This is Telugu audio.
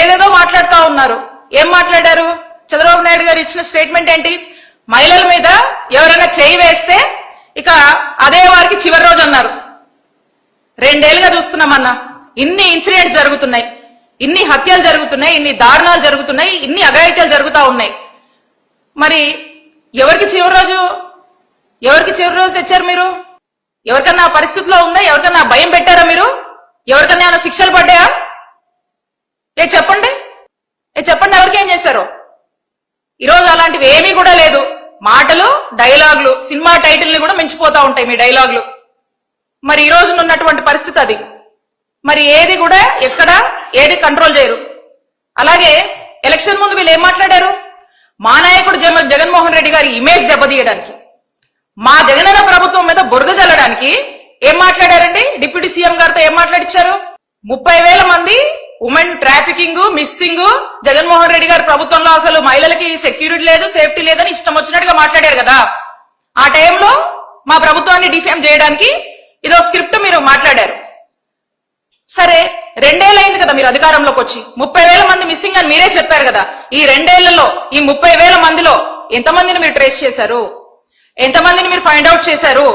ఏదేదో మాట్లాడుతూ ఉన్నారు. ఏం మాట్లాడారు? చంద్రబాబు నాయుడు గారు ఇచ్చిన స్టేట్మెంట్ ఏంటి? మహిళల మీద ఎవరైనా చేయి వేస్తే ఇక అదే వారికి చివరి రోజు అన్నారు. 2 ఏళ్లుగా చూస్తున్నామన్నా, ఇన్ని ఇన్సిడెంట్స్ జరుగుతున్నాయి, ఇన్ని హత్యలు జరుగుతున్నాయి, ఇన్ని దారుణాలు జరుగుతున్నాయి, ఇన్ని అఘాయిత్యాలు జరుగుతూ ఉన్నాయి. మరి ఎవరికి చివరి రోజు తెచ్చారు మీరు? ఎవరికన్నా పరిస్థితిలో ఉందా? ఎవరికన్నా భయం పెట్టారా మీరు? ఎవరికన్నా ఏమైనా శిక్షలు పడ్డాయా? చెప్పండి ఎవరికి ఏం చేశారు? ఈరోజు అలాంటివి ఏమీ కూడా లేదు. మాటలు, డైలాగులు, సినిమా టైటిల్ ని కూడా మించిపోతా ఉంటాయి మీ డైలాగులు. మరి ఈ రోజు ఉన్నటువంటి పరిస్థితి అది. మరి ఏది కూడా ఎక్కడ ఏది కంట్రోల్ చేయరు. అలాగే ఎలక్షన్ ముందు వీళ్ళు ఏం మాట్లాడారు? మా నాయకుడు జగన్మోహన్ రెడ్డి గారి ఇమేజ్ దెబ్బతీయడానికి, మా జగనన్న ప్రభుత్వం మీద బురద జల్లడానికి ఏం మాట్లాడారండి? డిప్యూటీ సీఎం గారితో ఏం మాట్లాడిచ్చారు? 30,000 మంది women trafficking, missing, Jaganmohan Reddy గారి ప్రభుత్వంలో అసలు మహిళలకి సెక్యూరిటీ లేదు, సేఫ్టీ లేదని ఇష్టం వచ్చినట్టుగా మాట్లాడారు కదా. ఆ టైంలో మా ప్రభుత్వాన్ని డిఫేమ్ చేయడానికి ఇదో స్క్రిప్ట్ మీరు మాట్లాడారు. సరే, 2 ఏళ్ళైంది కదా మీరు అధికారంలోకి వచ్చి. 30,000 మంది మిస్సింగ్ అని మీరే చెప్పారు కదా. ఈ 2 ఏళ్లలో ఈ 30,000 మందిలో ఎంతమందిని మీరు ట్రేస్ చేశారు? ఎంతమందిని మీరు ఫైండ్ అవుట్ చేశారు?